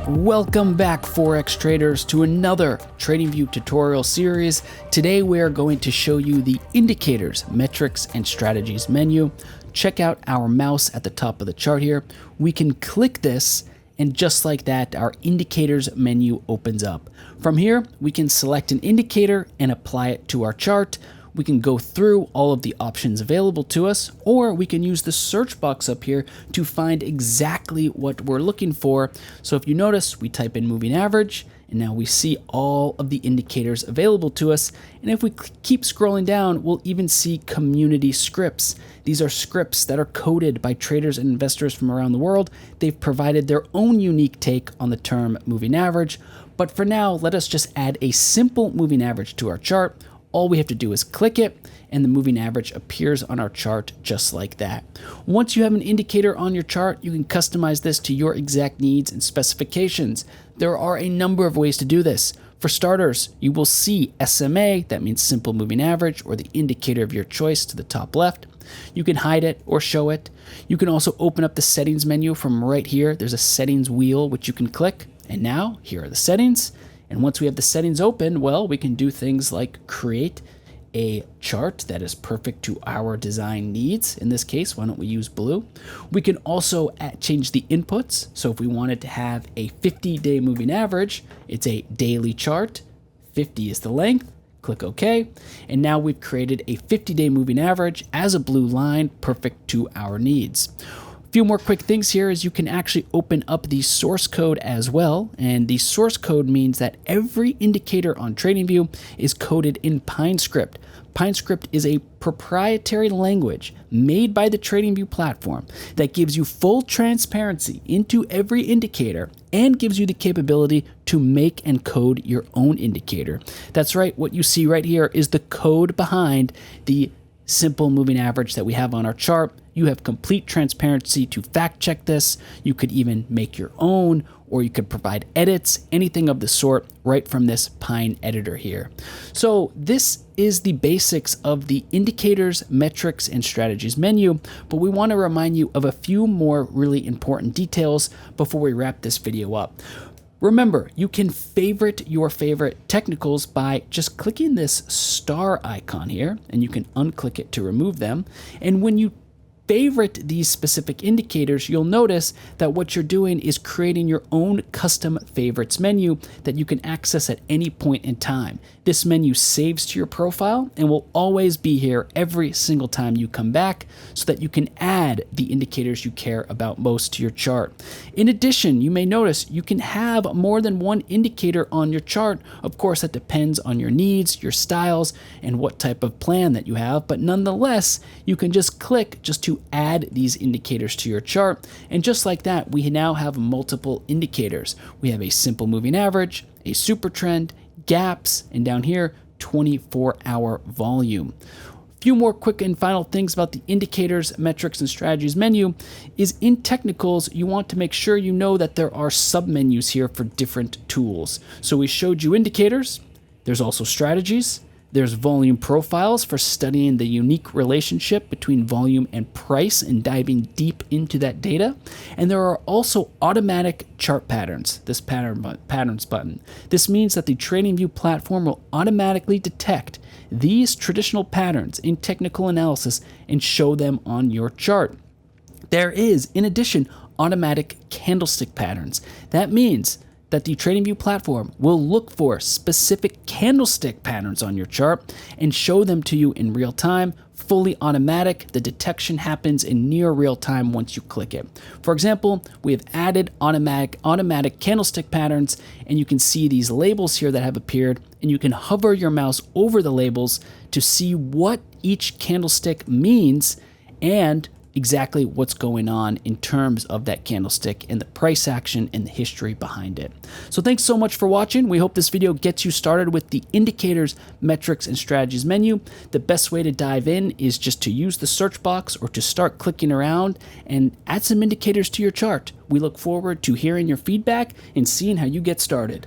Welcome back, Forex traders, to another TradingView tutorial series. Today we are going to show you the Indicators, Metrics, and Strategies menu. Check out our mouse at the top of the chart here. We can click this, and just like that, our Indicators menu opens up. From here, we can select an indicator and apply it to our chart. We can go through all of the options available to us, or we can use the search box up here to find exactly what we're looking for. So if you notice, we type in moving average, and now we see all of the indicators available to us. And if we keep scrolling down, we'll even see community scripts. These are scripts that are coded by traders and investors from around the world. They've provided their own unique take on the term moving average. But for now, let us just add a simple moving average to our chart. All we have to do is click it, and the moving average appears on our chart just like that. Once you have an indicator on your chart, you can customize this to your exact needs and specifications. There are a number of ways to do this. For starters, you will see SMA, that means simple moving average, or the indicator of your choice to the top left. You can hide it or show it. You can also open up the settings menu from right here. There's a settings wheel which you can click, and now here are the settings. And once we have the settings open, well, we can do things like create a chart that is perfect to our design needs. In this case, why don't we use blue? We can also change the inputs. So if we wanted to have a 50-day moving average, it's a daily chart. 50 is the length. Click OK. And now we've created a 50-day moving average as a blue line, perfect to our needs. A few more quick things here is you can actually open up the source code as well, and the source code means that every indicator on TradingView is coded in PineScript. PineScript is a proprietary language made by the TradingView platform that gives you full transparency into every indicator and gives you the capability to make and code your own indicator. That's right, what you see right here is the code behind the simple moving average that we have on our chart. You have complete transparency to fact check this. You could even make your own, or you could provide edits, anything of the sort, right from this Pine editor here. So this is the basics of the Indicators, Metrics, and Strategies menu, but we want to remind you of a few more really important details before we wrap this video up. Remember, you can favorite your favorite technicals by just clicking this star icon here, and you can unclick it to remove them. And when you favorite these specific indicators, you'll notice that what you're doing is creating your own custom favorites menu that you can access at any point in time. This menu saves to your profile and will always be here every single time you come back so that you can add the indicators you care about most to your chart. In addition, you may notice you can have more than one indicator on your chart. Of course, that depends on your needs, your styles, and what type of plan that you have, but nonetheless, you can just click just to add these indicators to your chart. And just like that, we now have multiple indicators. We have a simple moving average, a super trend, gaps, and down here, 24-hour volume. A few more quick and final things about the Indicators, Metrics, and Strategies menu is in technicals, you want to make sure you know that there are submenus here for different tools. So we showed you indicators. There's also strategies. There's volume profiles for studying the unique relationship between volume and price and diving deep into that data. And there are also automatic chart patterns, this patterns button. This means that the TradingView platform will automatically detect these traditional patterns in technical analysis and show them on your chart. There is, in addition, automatic candlestick patterns. That means that the TradingView platform will look for specific candlestick patterns on your chart and show them to you in real time, fully automatic. The detection happens in near real time once you click it. For example, we have added automatic candlestick patterns, and you can see these labels here that have appeared, and you can hover your mouse over the labels to see what each candlestick means and exactly what's going on in terms of that candlestick and the price action and the history behind it. So thanks so much for watching. We hope this video gets you started with the Indicators, Metrics, and Strategies menu. The best way to dive in is just to use the search box or to start clicking around and add some indicators to your chart. We look forward to hearing your feedback and seeing how you get started.